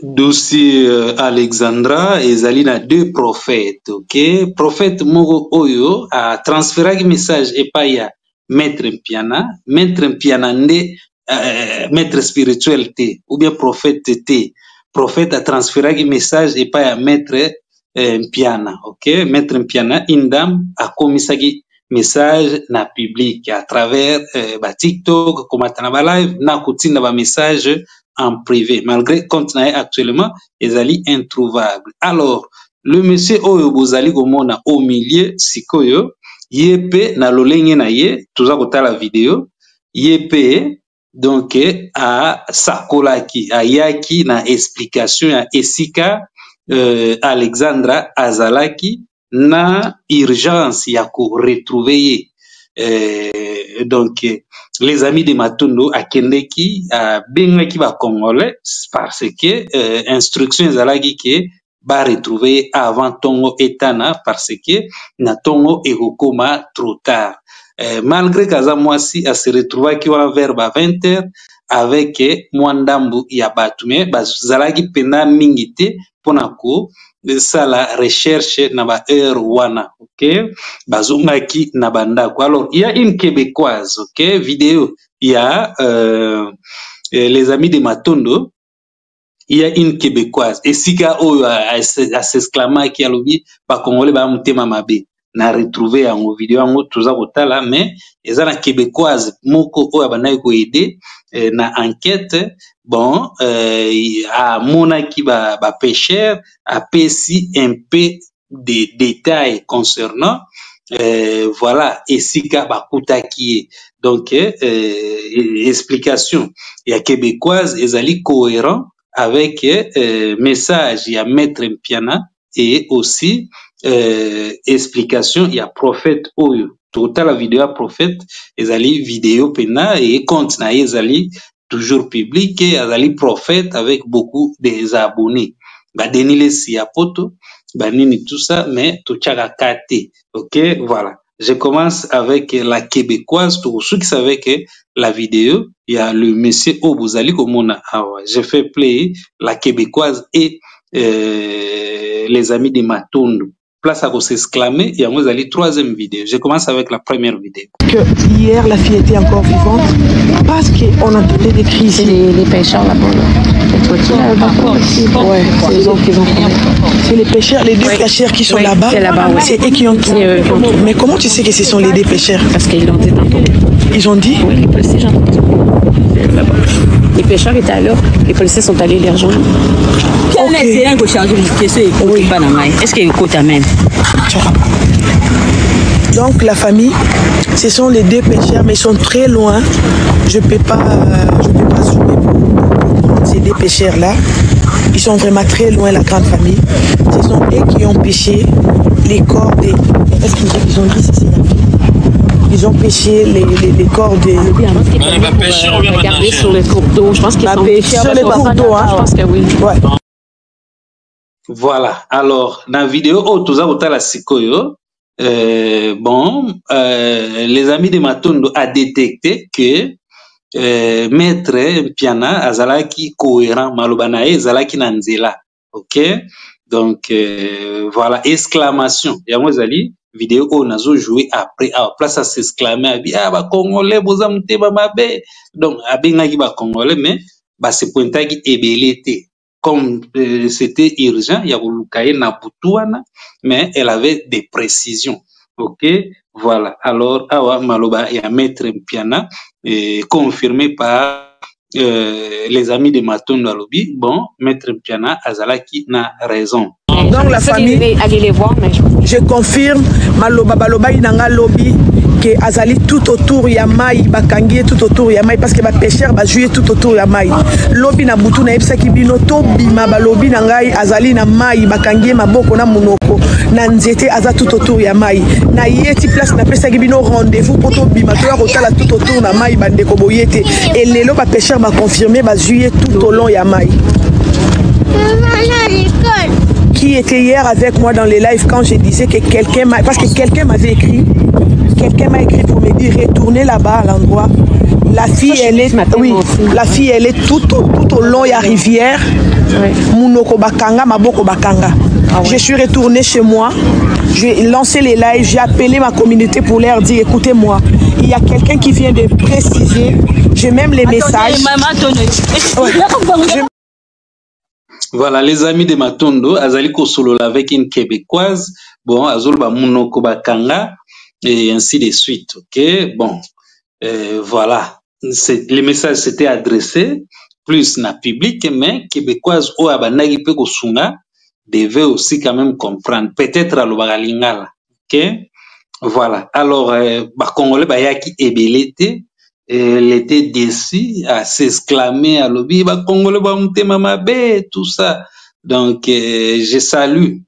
dossier Alexandra ezali na deux prophètes, ok? Prophète moko oyo a transféré message epai ya maître Mpiana nde maître spirituel te ou bien prophète te. Prophète a transféré message epai ya maître Mpiana, ok? Maître Mpiana une dame a komisaki message na public à travers ba TikTok, komata na ba live na kotinda ba message en privé, malgré compte actuellement, ezali introuvable. Alors, le monsieur oyo bozali komona au milieu, sikoyo, yepe na lolenge na ye, tuza kotala vidéo, yepe, donc, a sakolaki, a yaki na explication ya esika Alexandra azalaki na urgence ya ko retrouver ye. Donc, les amis de Matondo a kendeki a bengaki ba congolais parce que instruction ezalaki ke ba retrouver avant tongo etana parce que na tongo ekokoma trop tard. Malgré kaza mwasi a se retrouver ki wana vers 20h avec mwandambu ya batu mais bazalaki pena mingi te pona ko ça la recherche na ba heure wana, ok? Bazongaki na bandako. Alors, il y a une québécoise, ok? Vidéo, il y a les amis de Matondo, il y a une québécoise. Et si ka oyo a s'exclama ki alobi ba congolais ba mutema mabe na retrouver en vidéo en tuza kotala mais eza na québécoise moko oyo banai ko aider na enquête. Bon, a monaki ba pêcheur a pesi un peu de détails concernant voilà esika bakutaki. Donc explication ya québécoise ezali cohérent avec message ya maître Mpiana et aussi explication ya prophète oyo. Tota la vidéo ya prophète ezali vidéo pena et compte na ezali toujours public et azali prophète avec beaucoup des abonnés. Badenile si apoto, banini tout ça, mais tout tchaka kate. Ok, voilà. Je commence avec la québécoise. Pour ceux qui savaient que la vidéo, il y a le monsieur Obuzali Komona Awa. Je fais play la québécoise et les amis de Matondo. Place à s'exclamer, il y a moi troisième vidéo. Je commence avec la première vidéo. Que hier, la fille était encore vivante parce qu'on entendait des cris. C'est les pêcheurs là-bas. Ouais, c'est les autres qui ont. C'est les pêcheurs, les deux pêcheurs qui sont là-bas. C'est là-bas, oui. C'est eux qui ont tout. Mais comment tu sais que ce sont les deux pêcheurs? Parce qu'ils l'ont dit tantôt. Ils ont dit? Oui, les policiers, j'ai entendu. Les pêcheurs étaient à l'heure, les policiers sont allés les rejoindre. Est-ce qu'il y a une côte à même? Donc la famille, ce sont les deux pêcheurs, mais ils sont très loin. Je peux pas zoomer pour prendre ces deux pêcheurs-là. Ils sont vraiment très loin, la grande famille. Ce sont eux qui ont pêché les corps des... Est-ce qu'ils ont dit ça, c'est la fille? Ils ont pêché les corps des... On va pêcher, on vient regarder sur les cours d'eau. Je pense qu'ils sont pêchés sur les cours d'eau. Je pense que oui. Ouais. Voilà. Alors, dans la vidéo, tout ça, la sikoyo. Bon, les amis de Matondo a détecté que maître Mpiana azalaki cohérent malobanae azalaki nanzela. Ok? Donc, voilà, exclamation. Ya mwazali, vidéo on a joué après, à place à s'exclamer, ah, ba Congolais, boza mutema mabe. Donc, abengaki ba Congolais, mais, ba se pointaki ebelete. Comme c'était urgent, il y a eu na butuana, mais elle avait des précisions. Ok, voilà. Alors, awa maloba ya maître Mpiana, confirmé par les amis de Matondo Alobi. Bon, maître Mpiana azalaki na raison. Donc la famille, allez les voir, mais je confirme, maloba baloba inanga lobby que azali tout autour ya mai bakangi tout autour ya mai parce que ba pêcheur ba jouer tout autour ya mai. Lobby na butu na ebisa kibino to bima balobi na ngai azali na mai bakangi maboko na munoko na nzete aza tout autour ya mai. Na yeti place na pesa kibino rendez-vous pour to bima to ya kotala tout autour na mai bande ko boyete et lelo ba pêcheur ba confirmer ba jouer tout au long ya mai. Qui était hier avec moi dans les lives quand je disais que quelqu'un m'a... Parce que quelqu'un m'avait écrit quelqu'un m'a écrit pour me dire retournez là-bas à l'endroit. La fille, elle est, oui, la fille, elle est tout au long de la rivière. Munoko bakanga, maboko bakanga. Je suis retournée chez moi. J'ai lancé les lives. J'ai appelé ma communauté pour leur dire écoutez-moi, il y a quelqu'un qui vient de préciser. J'ai même les messages. Voilà, les amis de Matondo, Azali Kosolola avec une Québécoise, bon, Azolba Munoko Bakanga, et ainsi de suite, ok? Bon, voilà, les messages s'étaient adressés, plus na public, mais Québécoise ou Abanagi Pekosunga devait aussi quand même comprendre, peut-être à l'Obagalingala, ok? Voilà, alors, Congolais Bayaki Ebelete, elle était déçue à s'exclamer à l'obi, Congolais Bamutema Mabe, tout ça. Donc, je salue,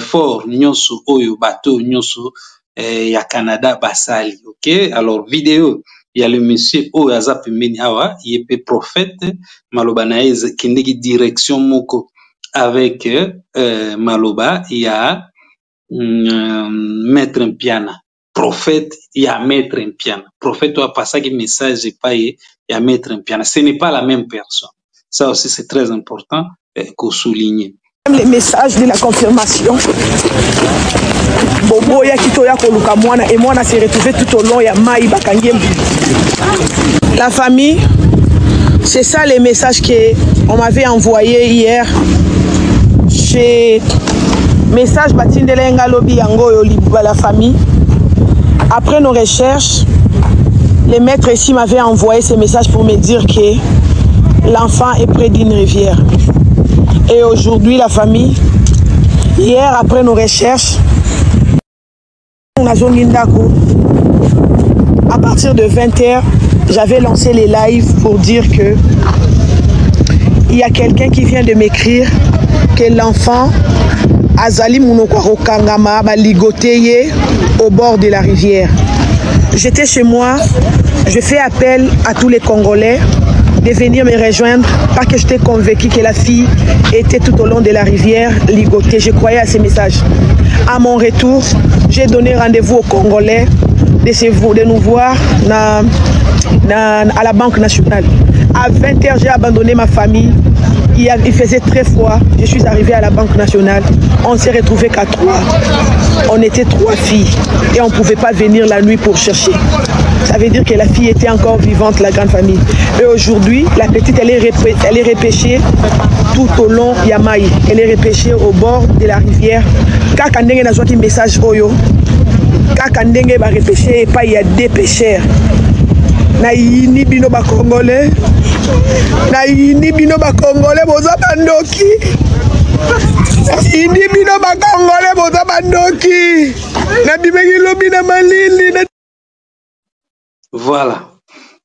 fort, Nyonso Oyo, Bateau, Nyonso, ya Canada, Basali, ok? Alors, vidéo, il y a le monsieur Oyo Azapimeni Awa, il est prophète, Maloba Naez, Kendeki direction Moko, avec Maloba, il y a Maître Mpiana. Prophète, il y a Maître Mpiana. Prophète, tu as passé un message et pas il y a Maître Mpiana. Ce n'est pas la même personne. Ça aussi, c'est très important qu'on souligne. Les messages de la confirmation. Bobo ya kitoya koluka mwana et mwana s'est retrouvé tout au long ya Maï Bakangiem. La famille, c'est ça les messages qu'on m'avait envoyés hier. Chez message Batindelenga Lobi Yango Yoliba la famille. Après nos recherches, les maîtres ici m'avaient envoyé ces messages pour me dire que l'enfant est près d'une rivière. Et aujourd'hui, la famille, hier, après nos recherches, à partir de 20h, j'avais lancé les lives pour dire que il y a quelqu'un qui vient de m'écrire que l'enfant Azali Munoko Kangama Baligoteye au bord de la rivière. J'étais chez moi, je fais appel à tous les Congolais de venir me rejoindre parce que j'étais convaincu que la fille était tout au long de la rivière ligotée. Je croyais à ces messages. À mon retour, j'ai donné rendez-vous aux Congolais de nous voir à la Banque nationale. À 20h, j'ai abandonné ma famille. Il faisait très froid. Je suis arrivée à la Banque nationale. On s'est retrouvés qu'à 3. On était 3 filles et on ne pouvait pas venir la nuit pour chercher. Ça veut dire que la fille était encore vivante, la grande famille. Et aujourd'hui, la petite, elle est repêchée tout au long Yamaï. Elle est repêchée au bord de la rivière. Quand on a un message Oyo, quand on a repêché, il y a des pêcheurs. Naïni bino ba Congolais, naïni bino ba Congolais boza bandoki, naïni bino ba Congolais boza bandoki, na bimeki lobi na malili. Voilà.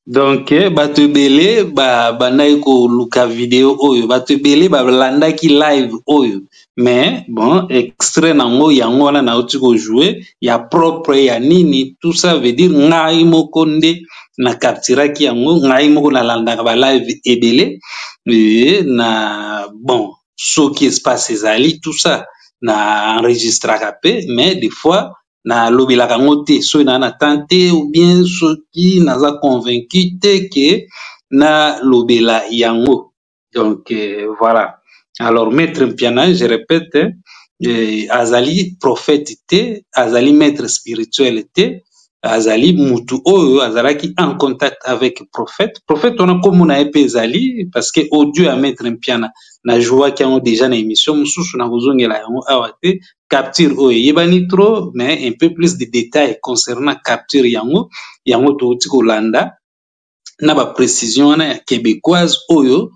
Donc, batebele banaiko luka vidéo oyo, batebele landa ki live oyo. Mais bon, extrait nango yango wana na otiko jouer, ya propre ya nini, tout ça veut dire ngai moko nde na capturaki yango, ngai moko na landa ba live ebele, na bon, ce qui se passe ezali, tout ça na enregistraka pe, mais des fois na lobelaka ngo te so na tante ou bien soki naza convaincu te que na lobela yango. Donc voilà. Alors Maître Mpiana, je répète, azali prophète te, azali maître spirituel te, azali mutu oyo azalaki en contact avec prophète. Prophète on a comme na epe ezali parce que audio à Maître Mpiana na joie qui ont déjà na émission mususu na kozongela yango awate capture oyo yebani trop, mais un peu plus de détails concernant capture yango touti kolanda na ba précision na québécoise oyo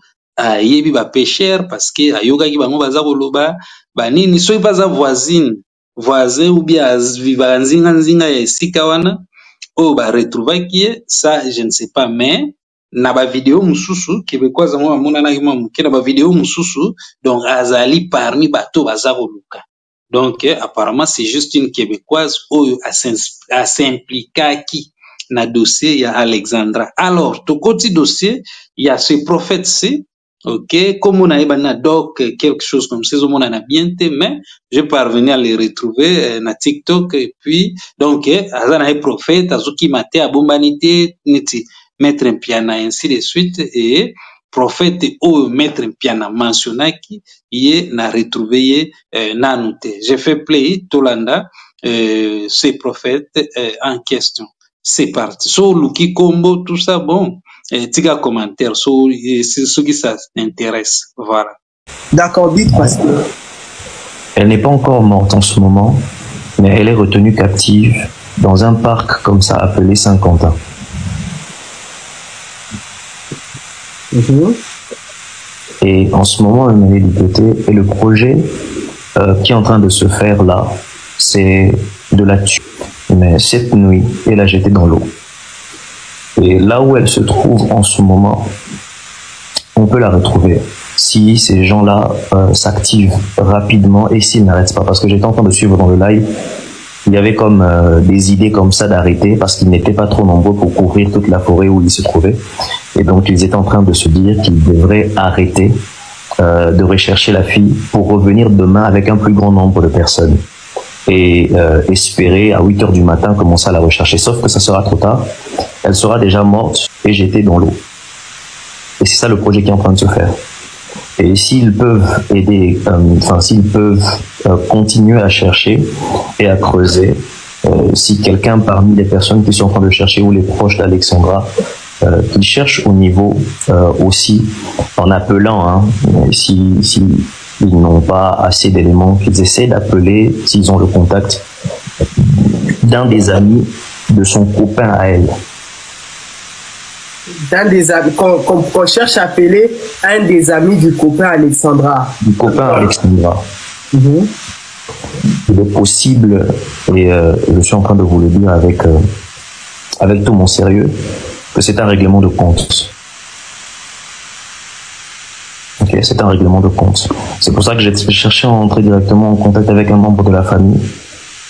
yebi ba pêcheur parce que ayokaki bango baza koloba banini soki baza voisin ou bien viva nzinga ya esika wana oyo ba retrouvaki ça je ne sais pas, mais na ba vidéo mususu québécoise ngo amona na kima muke na ba vidéo mususu, donc azali parmi bato baza koluka. Donc apparemment c'est juste une québécoise oyo a s'impliquaki na dossier ya Alexandra. Alors to koti dossier il y a ce prophète ci Ok, comme on a eu doc, quelque chose comme ça, on en a bien été, mais je parvenu à les retrouver na TikTok, et puis, donc, azana un prophète, azuki mate, abombanité, niti, mettre un piano, ainsi de suite, et prophète ou mettre un piano mentionnaki, y na retrouvé, na noté. J'ai fait play, Tolanda, ces prophètes en question. C'est parti. So, Luki Combo, tout ça, bon. Tika commentaire c'est ce qui ça intéresse. Voilà. D'accord, dites pasteur. Elle n'est pas encore morte en ce moment, mais elle est retenue captive dans un parc comme ça appelé Saint-Quentin. Et en ce moment, elle est du côté. Et le projet qui est en train de se faire là, c'est de la tuer. Mais cette nuit, elle a jeté dans l'eau. Et là où elle se trouve en ce moment, on peut la retrouver si ces gens-là s'activent rapidement et s'ils n'arrêtent pas. Parce que j'étais en train de suivre dans le live, il y avait comme des idées comme ça d'arrêter parce qu'ils n'étaient pas trop nombreux pour couvrir toute la forêt où ils se trouvaient. Et donc ils étaient en train de se dire qu'ils devraient arrêter de rechercher la fille pour revenir demain avec un plus grand nombre de personnes. Et espérer à 8 heures du matin commencer à la rechercher. Sauf que ça sera trop tard. Elle sera déjà morte et jetée dans l'eau. Et c'est ça le projet qui est en train de se faire. Et s'ils peuvent aider, s'ils peuvent continuer à chercher et à creuser, si quelqu'un parmi les personnes qui sont en train de chercher ou les proches d'Alexandra, qui cherchent au niveau aussi, en appelant, si ils n'ont pas assez d'éléments, qu'ils essaient d'appeler, s'ils ont le contact d'un des amis de son copain à elle. D'un des amis, qu'on cherche à appeler un des amis du copain Alexandra. Du copain Alexandra. Il est possible, et je suis en train de vous le dire avec tout mon sérieux, que c'est un règlement de compte. Ok, c'est un règlement de compte. C'est pour ça que j'ai cherché à entrer directement en contact avec un membre de la famille,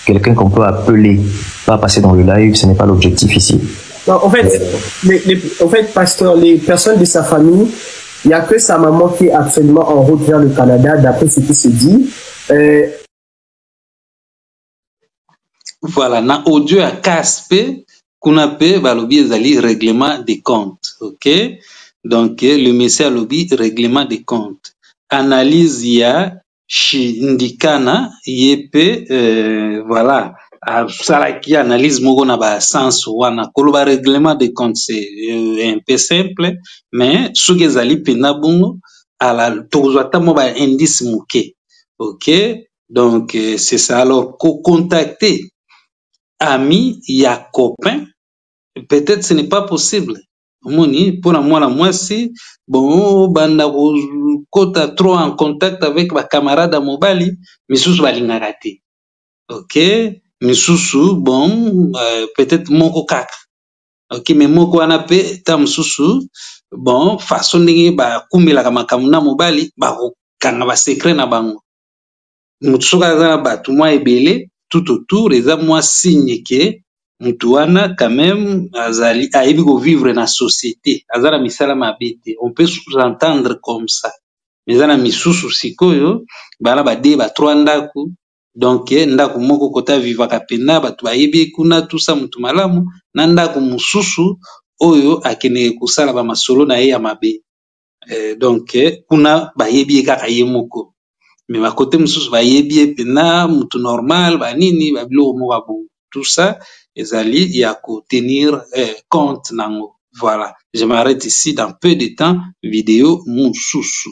quelqu'un qu'on peut appeler, pas passer dans le live, ce n'est pas l'objectif ici. Non, en fait, pasteur, les personnes de sa famille, il n'y a que sa maman qui est actuellement en route vers le Canada, d'après ce qui se dit. Voilà, na audio à Caspe, qu'on appelle balobi ezali règlement des comptes, ok? Donc le message à lobby règlement des comptes. Analyse ya shindikana yepe voilà. Salaki analyse moko na ba sens wana koloba règlement des comptes c'est un peu simple mais soki ezali pena bongo ala tozwa ta mo ba indice moke, ok? Donc c'est ça. Alors contacter ami ya copain, peut-être ce n'est pas possible. Moni pour moi si bon banda kota trop en contact avec ba camarade mobali misusu balingaka te, ok? Misusu bon peut-être moko kaka, ok? Mais moko wana pe ta misusu bon façon ndenge bakumbelaka makambo na mobali bakokanga ba secret na bango. Mutu soki aza na bato mwa ebele tout autour eza mwa signe ke mutu wana quand même azali ayebi kovivre na société, aza na misala mabe te. On peut s'entendre comme ça. Mais eza na misusu sikoyo bana bade ba 3 ndako, donc ndako moko kota vivaka pena bato bayebi kuna tusa mutu malamu na ndako mususu oyo akendeke kosala ba masolo na ye ya mabe. Donc kuna bayebi kaka ye moko. Mais ma côté mususu bayebi ye pena mutu normal banini babiloko moko bon. Tout ça ezali ya ko tenir compte nango. Voilà, je m'arrête ici dans peu de temps vidéo mususu.